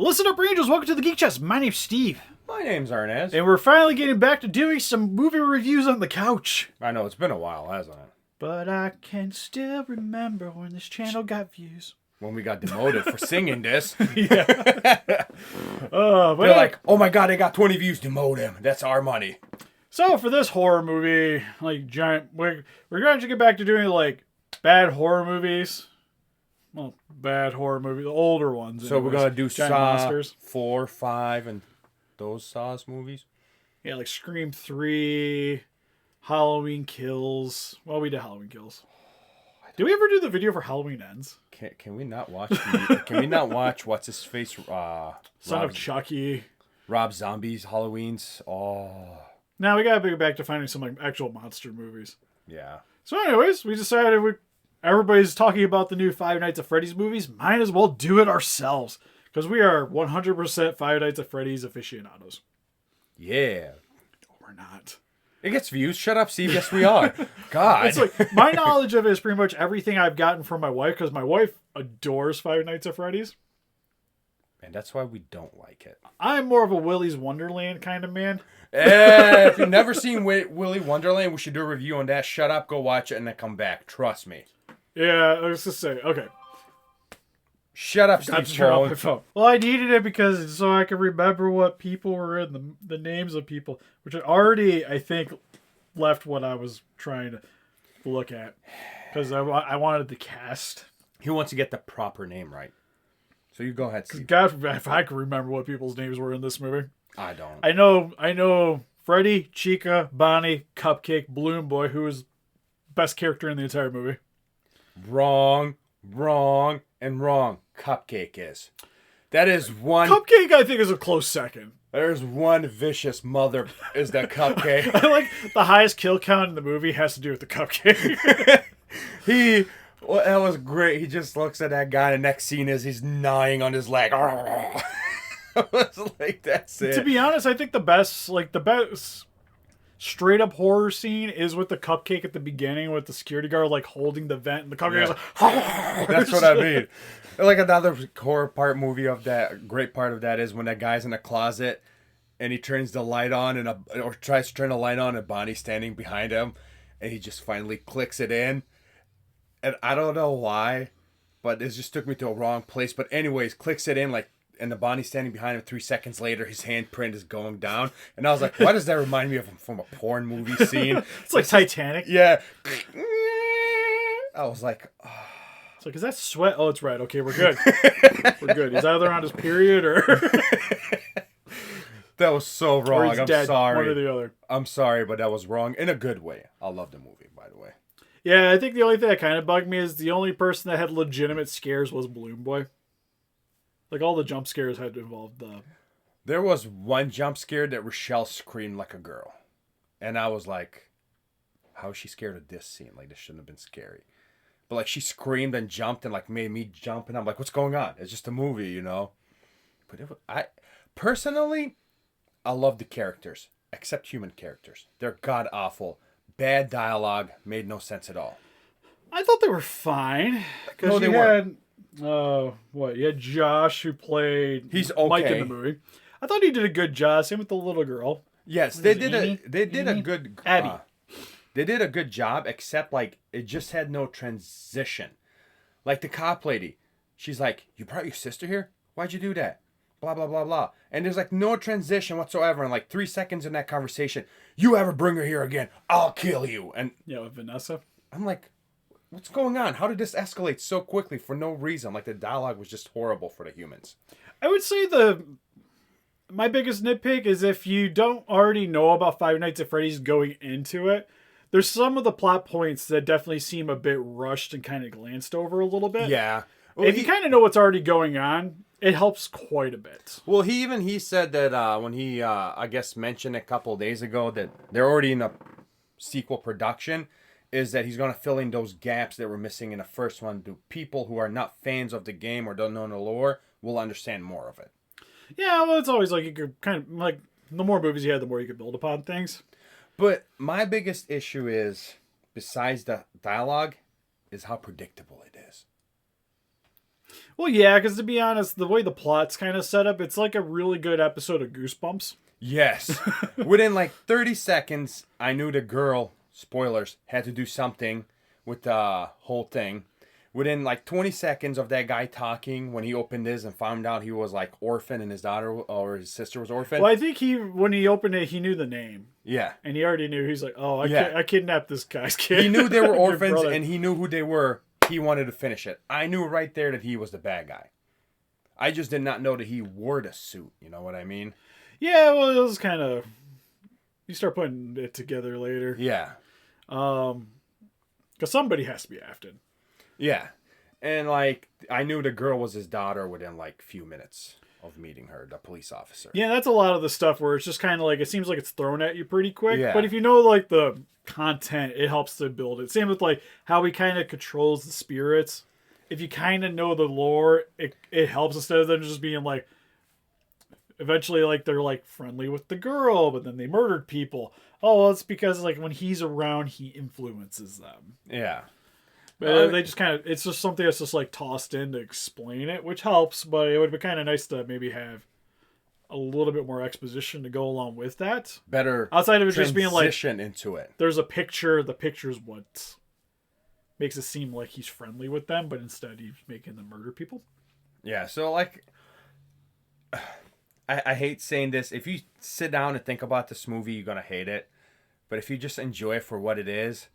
Listen up, Rangers. Welcome to the Geek Chest. My name's Steve. My name's Arnes. And we're finally getting back to doing some movie reviews on the couch. I know, it's been a while, hasn't it? But I can still remember when this channel got views. When we got demoted for singing this. Yeah. They're like, oh my god, they got 20 views, demote him. That's our money. So for this horror movie, we're going to get back to doing bad horror movies. Well, bad horror movies, the older ones. So we're going to do Giant Saw monsters. 4, 5, and those Saws movies? Yeah, like Scream 3, Halloween Kills. Well, we did Halloween Kills. Did we ever do the video for Halloween Ends? Can we not watch can we not watch what's his face Son of Chucky. Rob Zombie's Halloweens? Oh. Now we gotta go back to finding some actual monster movies. Yeah. So anyways, we decided everybody's talking about the new Five Nights at Freddy's movies. Might as well do it ourselves. Because we are 100% Five Nights at Freddy's aficionados. Yeah. We're not. It gets views. Shut up, Steve. Yes, we are. God. It's like, my knowledge of it is pretty much everything I've gotten from my wife. Because my wife adores Five Nights at Freddy's. And that's why we don't like it. I'm more of a Willy's Wonderland kind of man. If you've never seen Willy Wonderland, we should do a review on that. Shut up, go watch it, and then come back. Trust me. Yeah, let's just say, okay. Shut up, Steve's phone. Well, I needed it because so I could remember what people were in, the names of people, which I already, I think, left what I was trying to look at. Because I wanted the cast. He wants to get the proper name right. So you go ahead, Steve. God, if I could remember what people's names were in this movie. I don't. I know Freddy, Chica, Bonnie, Cupcake, Balloon Boy, who is best character in the entire movie. Wrong, and wrong. Cupcake is. That is one. Cupcake, I think, is a close second. There's one vicious mother is that Cupcake. I like the highest kill count in the movie has to do with the Cupcake. That was great. He just looks at that guy. The next scene is he's gnawing on his leg. I was like, that's it. To be honest, I think the best straight up horror scene is with the Cupcake at the beginning with the security guard holding the vent and the Cupcake is like, that's what I mean. Like another horror part movie of that, great part of that is when that guy's in a closet and he turns the light on or tries to turn the light on and Bonnie's standing behind him and he just finally clicks it in. And I don't know why, but it just took me to a wrong place. But anyways, clicks it in and the Bonnie's standing behind him. 3 seconds later, his handprint is going down. And I was like, why does that remind me of from a porn movie scene? It's like Titanic. Yeah. I was like, oh. It's like, is that sweat? Oh, it's red. Okay, we're good. We're good. He's either on his period or... That was so wrong. I'm dead. sorry. One or the other. I'm sorry, but that was wrong in a good way. I love the movie, by the way. Yeah, I think the only thing that kind of bugged me is the only person that had legitimate scares was Balloon Boy. All the jump scares had to involve the... There was one jump scare that Rochelle screamed like a girl. And I was like, how is she scared of this scene? This shouldn't have been scary. But she screamed and jumped and made me jump. And I'm like, what's going on? It's just a movie, you know? But personally, I love the characters. Except human characters. They're god-awful. Bad dialogue. Made no sense at all. I thought they were fine. No, they weren't. You had Josh who played Mike in the movie. I thought he did a good job. Same with the little girl. Yes, they did a good Abby. They did a good job, except it just had no transition. The cop lady, she's like, "You brought your sister here? Why'd you do that?" Blah blah blah blah. And there's no transition whatsoever. And 3 seconds in that conversation, "You ever bring her here again, I'll kill you." And Vanessa. I'm like, what's going on? How did this escalate so quickly for no reason? The dialogue was just horrible for the humans. I would say my biggest nitpick is if you don't already know about Five Nights at Freddy's going into it, there's some of the plot points that definitely seem a bit rushed and kind of glanced over a little bit. Yeah. Well, if you kind of know what's already going on, it helps quite a bit. Well, he said that when he, I guess, mentioned a couple of days ago that they're already in a sequel production, is that he's going to fill in those gaps that were missing in the first one. The people who are not fans of the game or don't know the lore will understand more of it. Yeah, well, it's always you could kind of, the more movies you had, the more you could build upon things. But my biggest issue is, besides the dialogue, is how predictable it is. Well, yeah, because to be honest, the way the plot's kind of set up, it's like a really good episode of Goosebumps. Yes. Within like 30 seconds, I knew the girl, spoilers, had to do something with the whole thing. Within like 20 seconds of that guy talking, when he opened his and found out he was like orphan and his daughter or his sister was orphan. Well, I think when he opened it, he knew the name. Yeah. And he already knew. He's like, oh, Yeah. I kidnapped this guy's kid. He knew they were Your orphans brother. and he knew who they were. He wanted to finish it. I knew right there that he was the bad guy. I just did not know that he wore the suit. You know what I mean? Yeah, well, it was kind of... You start putting it together later. Yeah. Because somebody has to be Afton. Yeah. And like, I knew the girl was his daughter within like a few minutes of meeting her, the police officer. Yeah, that's a lot of the stuff where it's just kind of like, it seems like it's thrown at you pretty quick. Yeah. But if you know like the content, it helps to build it. Same with like how he kind of controls the spirits. If you kind of know the lore, it helps instead of them just being like, eventually like they're like friendly with the girl, but then they murdered people. Oh, well, it's because like when he's around, he influences them. Yeah. But they just kind of, it's just something that's just like tossed in to explain it, which helps, but it would be kind of nice to maybe have a little bit more exposition to go along with that. Better outside of it just being like, transition into it. there's a picture, the picture's what makes it seem like he's friendly with them, but instead he's making them murder people. Yeah, so like, I hate saying this. If you sit down and think about this movie, you're going to hate it. But if you just enjoy it for what it is,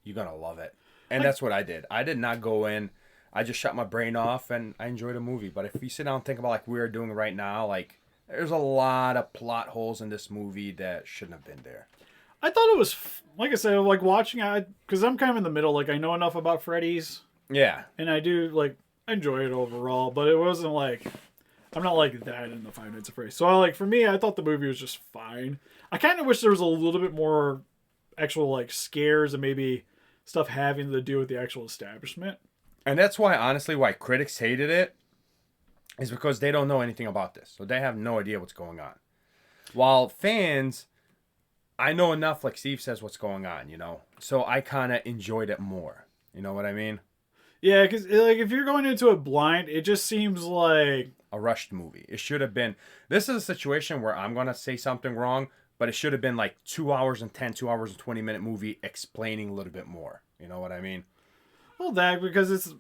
you're going to love it. And that's what I did. I did not go in. I just shut my brain off and I enjoyed the movie. But if you sit down and think about like we're doing right now, like there's a lot of plot holes in this movie that shouldn't have been there. I thought it was, like I said, like watching it, because I'm kind of in the middle. Like I know enough about Freddy's. Yeah. And I do like enjoy it overall, but it wasn't like, I'm not like that in the Five Nights at Freddy. So for me, I thought the movie was just fine. I kind of wish there was a little bit more actual like scares and maybe stuff having to do with the actual establishment. And that's why, honestly, why critics hated it is because they don't know anything about this. So they have no idea what's going on. While fans, I know enough, like Steve says, what's going on, you know? So I kind of enjoyed it more. You know what I mean? Yeah, because like if you're going into it blind, it just seems like a rushed movie. It should have been... This is a situation where I'm going to say something wrong, but it should have been like 2 hours and 20 minute movie explaining a little bit more. You know what I mean? Well, that because it's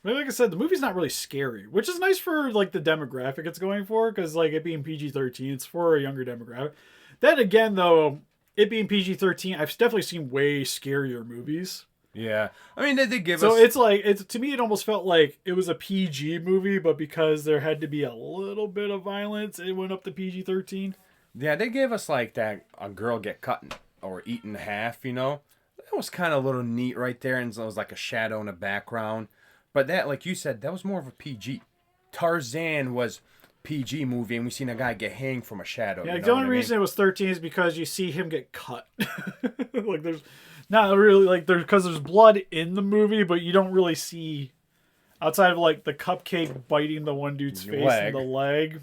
like I said, the movie's not really scary, which is nice for like the demographic it's going for, because like it being PG-13, it's for a younger demographic. Then again, though, it being PG-13, I've definitely seen way scarier movies. Yeah, I mean they give us. So it's like to me, it almost felt like it was a PG movie, but because there had to be a little bit of violence, it went up to PG-13. Yeah, they gave us like that a girl get cut or eaten in half, you know. That was kind of a little neat right there, and so it was like a shadow in the background. But that, like you said, that was more of a PG. Tarzan was PG movie, and we seen a guy get hanged from a shadow. Yeah, you know the only what I reason mean? it was 13 is because you see him get cut. Like there's not really like because there's blood in the movie, but you don't really see outside of like the cupcake biting the one dude's face and the leg.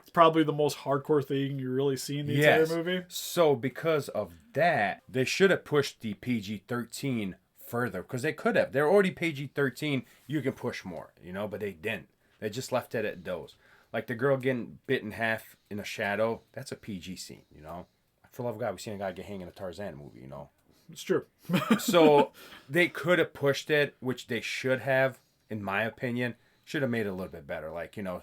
It's probably the most hardcore thing you really see in the entire movie. So because of that, they should have pushed the PG-13 further, because they could have. They're already PG-13. You can push more, you know, but they didn't. They just left it at those. Like the girl getting bit in half in a shadow, that's a PG scene, you know. For the love of God, we've seen a guy get hanged in a Tarzan movie, you know. It's true. So they could have pushed it, which they should have, in my opinion. Should have made it a little bit better. Like, you know,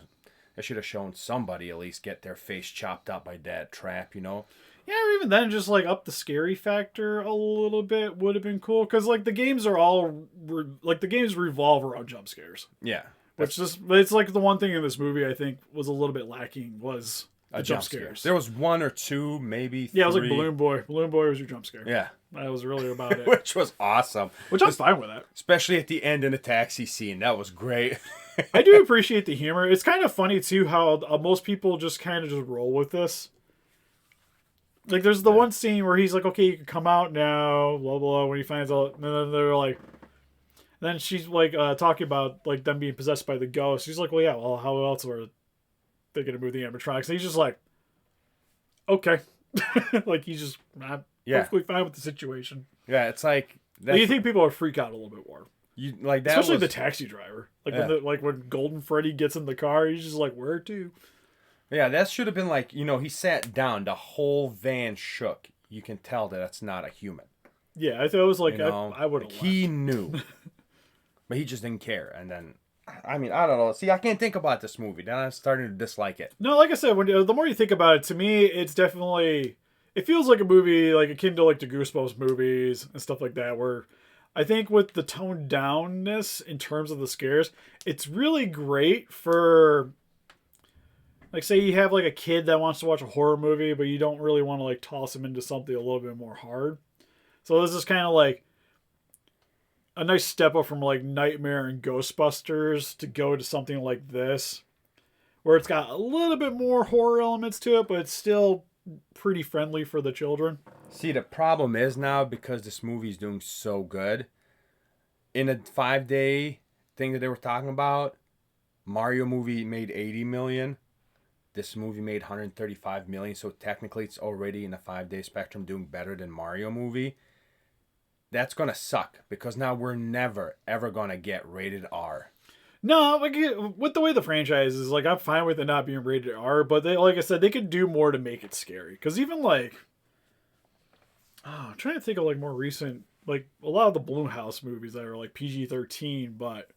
they should have shown somebody at least get their face chopped up by that trap, you know. Yeah, or even then, just like up the scary factor a little bit would have been cool. Because like the games are all like the games revolve around jump scares. Yeah. Which just, it's like the one thing in this movie I think was a little bit lacking was the jump scares. There was one or two, maybe three. Yeah, it was like Balloon Boy. Balloon Boy was your jump scare. Yeah. That was really about it. Which was awesome. Which I'm fine with that. Especially at the end in the taxi scene. That was great. I do appreciate the humor. It's kind of funny, too, how most people just kind of just roll with this. Like, there's the one scene where he's like, okay, you can come out now, blah, blah, when he finds out. And then they're like... Then she's, like, talking about, like, them being possessed by the ghost. She's like, well, yeah, well, how else are they going to move the animatronics? And he's just like, okay. Like, he's just not perfectly fine with the situation. Yeah, it's like... Do you think people would freak out a little bit more? You like that, especially was, the taxi driver. Like yeah. when Golden Freddy gets in the car, he's just like, "Where to?" Yeah, that should have been like, he sat down, the whole van shook. You can tell that that's not a human. Yeah, I thought it was like You know, I would have like he knew, but he just didn't care. And then, I mean, I don't know. See, I can't think about this movie. Then I'm starting to dislike it. No, like I said, the more you think about it, to me, it's definitely it feels like a movie like akin to like the Goosebumps movies and stuff like that, where I think with the toned downness in terms of the scares, it's really great for like say you have like a kid that wants to watch a horror movie, but you don't really want to like toss him into something a little bit more hard. So this is kind of like a nice step up from like Nightmare and Ghostbusters to go to something like this, where it's got a little bit more horror elements to it, but it's still pretty friendly for the children. See, the problem is now because this movie is doing so good. In a 5-day thing that they were talking about, Mario movie made 80 million. This movie made 135 million, so technically it's already in a 5-day spectrum doing better than Mario movie. That's gonna suck because now we're never ever gonna get rated R. No, like with the way the franchise is, like I'm fine with it not being rated R, but they, like I said, they could do more to make it scary. Because even like, I'm trying to think of like more recent, like a lot of the Blumhouse movies that are like PG-13, but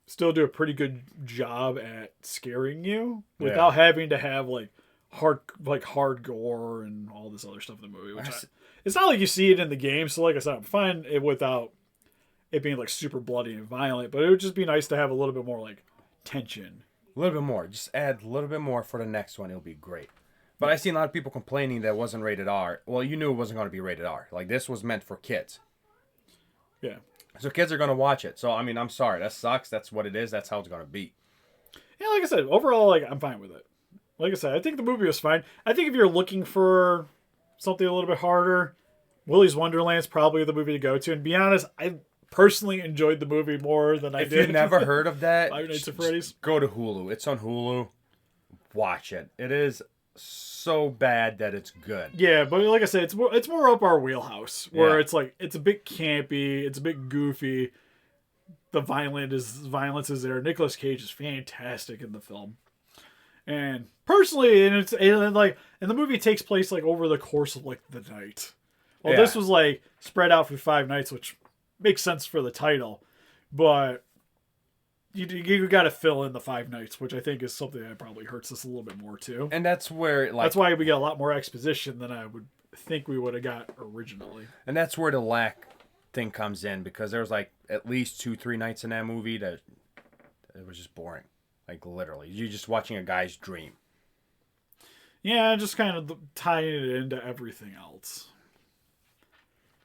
still do a pretty good job at scaring you without having to have like hard gore and all this other stuff in the movie. It's not like you see it in the game, so like I said, I'm fine without it being like super bloody and violent, but it would just be nice to have a little bit more like tension. A little bit more. Just add a little bit more for the next one. It'll be great. But I see a lot of people complaining that it wasn't rated R. Well, you knew it wasn't going to be rated R. Like, this was meant for kids. Yeah. So kids are going to watch it. So, I mean, I'm sorry. That sucks. That's what it is. That's how it's going to be. Yeah, like I said, overall, like I'm fine with it. Like I said, I think the movie was fine. I think if you're looking for something a little bit harder, Willy's Wonderland's probably the movie to go to. And to be honest, I personally enjoyed the movie more than I did. If you've never heard of that, Five Nights at Freddy's, go to Hulu. It's on Hulu. Watch it. It is so bad that it's good. Yeah, but like I said, it's more up our wheelhouse where Yeah. it's like it's a bit campy, it's a bit goofy. The violence is there. Nicolas Cage is fantastic in the film, and personally, and the movie takes place like over the course of like the night. Well, this was like spread out for 5 nights, which makes sense for the title, but you got to fill in the 5 nights, which I think is something that probably hurts us a little bit more too. And that's where That's why we get a lot more exposition than I would think we would have got originally. And that's where the lack thing comes in, because there was like at least 2-3 nights in that movie that it was just boring. Like literally, you're just watching a guy's dream. Yeah, just kind of tying it into everything else.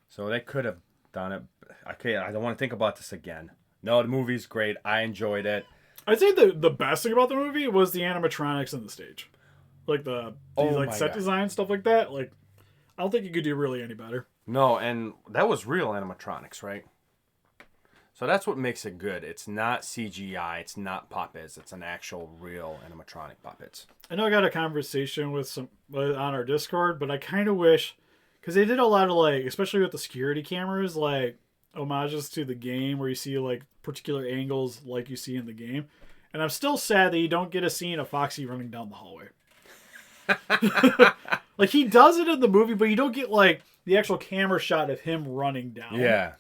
So they could have done it. Okay, I don't want to think about this again. No, the movie's great. I enjoyed it. I'd say the best thing about the movie was the animatronics on the stage, like the set design stuff like that. Like, I don't think you could do really any better. No, and that was real animatronics, right? So that's what makes it good. It's not CGI. It's not puppets. It's an actual real animatronic puppets. I know I got a conversation on our Discord, but I kind of wish, because they did a lot of like, especially with the security cameras, like homages to the game where you see like particular angles like you see in the game. And I'm still sad that you don't get a scene of Foxy running down the hallway. Like he does it in the movie, but you don't get like the actual camera shot of him running down. Yeah.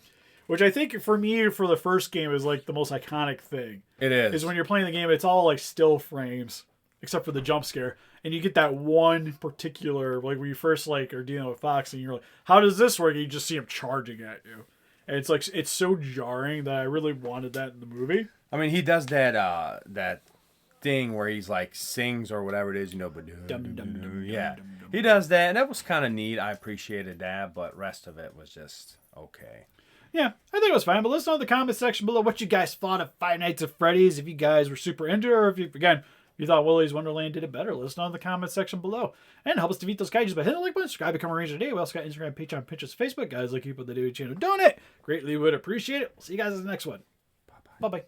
Which I think for me, for the first game, is like the most iconic thing. It is. Is when you're playing the game, it's all like still frames, except for the jump scare. And you get that one particular, like when you first like are dealing with Fox and you're like, how does this work? And you just see him charging at you. And it's like, it's so jarring that I really wanted that in the movie. I mean, he does that thing where he's like sings or whatever it is, but yeah, he does that, and that was kind of neat. I appreciated that, but rest of it was just okay. Yeah, I think it was fine. But let us know in the comment section below what you guys thought of Five Nights at Freddy's. If you guys were super into it, or if you thought Willy's Wonderland did it better, let us know in the comment section below. And help us defeat those kaijus by hitting the like button, subscribe, become a ranger today. We also got Instagram, Patreon, Pinterest, Facebook. Guys, like people that do channel donate. Greatly would appreciate it. We'll see you guys in the next one. Bye-bye.